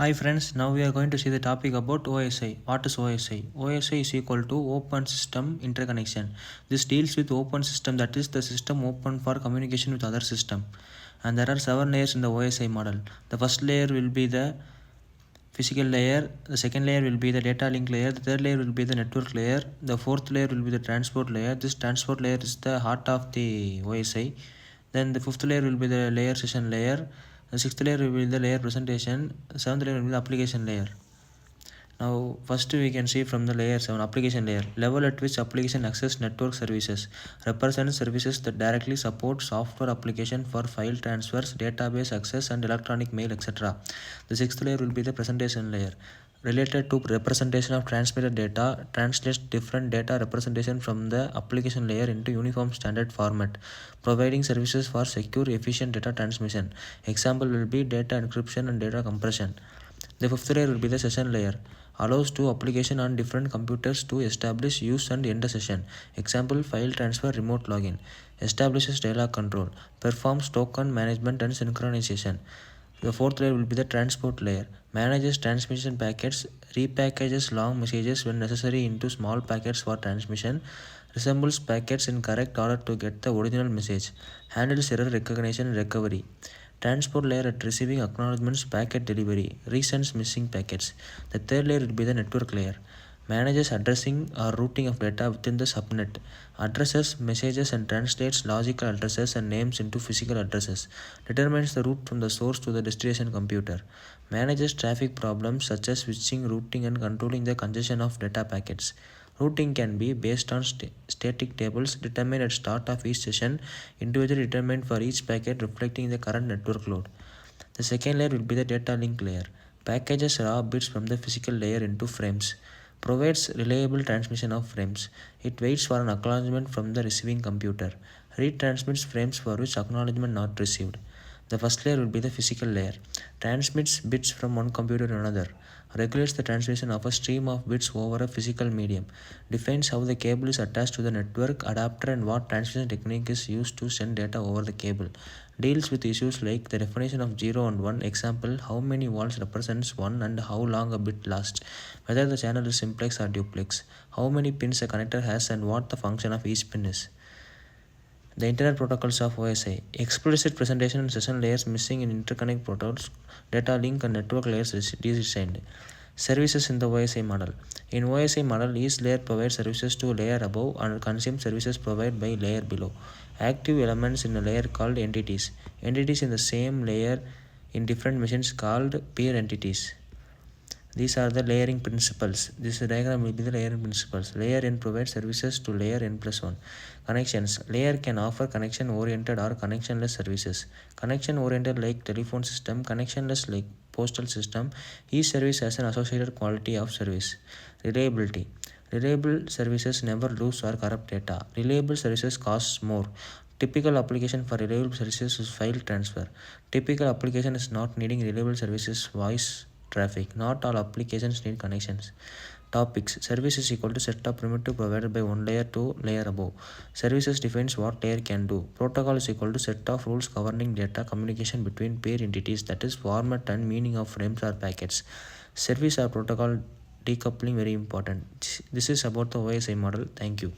Hi friends, now we are going to see the topic about OSI. What is OSI? OSI is equal to Open System Interconnection. This deals with open system, that is the system open for communication with other system. And there are 7 layers in the OSI model. The first layer will be the physical layer, the second layer will be the data link layer, the third layer will be the network layer, the fourth layer will be the transport layer. This transport layer is the heart of the OSI. Then the fifth layer will be the layer session layer, the sixth layer will be the layer presentation, the seventh layer will be the application layer. Now first we can see from the layer 7 application layer. Level at which application access network services represents services that directly support software application for file transfers, database access and electronic mail, etc. The sixth layer will be the presentation layer. Related to representation of transmitted data, translates different data representation from the application layer into uniform standard format, providing services for secure, efficient data transmission. Example will be data encryption and data compression. The fifth layer will be the session layer. Allows two applications on different computers to establish, use and end a session. Example, file transfer, remote login. Establishes dialog control. Performs token management and synchronization. The fourth layer will be the transport layer. Manages transmission packets, repackages long messages when necessary into small packets for transmission, resembles packets in correct order to get the original message, handles error recognition and recovery. Transport layer at receiving acknowledgements packet delivery, resends missing packets. The third layer will be the network layer. Manages addressing or routing of data within the subnet, addresses messages and translates logical addresses and names into physical addresses, determines the route from the source to the destination computer, manages traffic problems such as switching, routing and controlling the congestion of data packets. Routing can be based on static tables determined at start of each session, individually determined for each packet reflecting the current network load. The second layer will be the data link layer. Packages raw bits from the physical layer into frames. Provides reliable transmission of frames. It waits for an acknowledgement from the receiving computer. Retransmits frames for which acknowledgement not received. The first layer will be the physical layer. Transmits bits from one computer to another. Regulates the transmission of a stream of bits over a physical medium. Defines how the cable is attached to the network adapter and what transmission technique is used to send data over the cable. Deals with issues like the definition of 0 and 1, example, how many volts represents 1 and how long a bit lasts, whether the channel is simplex or duplex, how many pins a connector has and what the function of each pin is. The Internet protocols of OSI. Explicit presentation and session layers missing in interconnect protocols, data link and network layers designed. Services in the OSI model. In OSI model, each layer provides services to layer above and consumes services provided by layer below. Active elements in a layer called entities. Entities in the same layer in different machines called peer entities. These are the layering principles. This diagram will be the layering principles. Layer n provides services to layer n plus 1. Connections. Layer can offer connection oriented or connectionless services. Connection oriented like telephone system, connectionless like postal system. Each service has an associated quality of service. Reliability. Reliable services never lose or corrupt data. Reliable services cost more. Typical application for reliable services is file transfer. Typical application is not needing reliable services voice traffic. Not all applications need connections. Topics. Service is equal to set of primitive provided by one layer to layer above. Services defines what layer can do. Protocol is equal to set of rules governing data communication between peer entities, that is format and meaning of frames or packets. Service or protocol decoupling very important. This is about the OSI model. Thank you.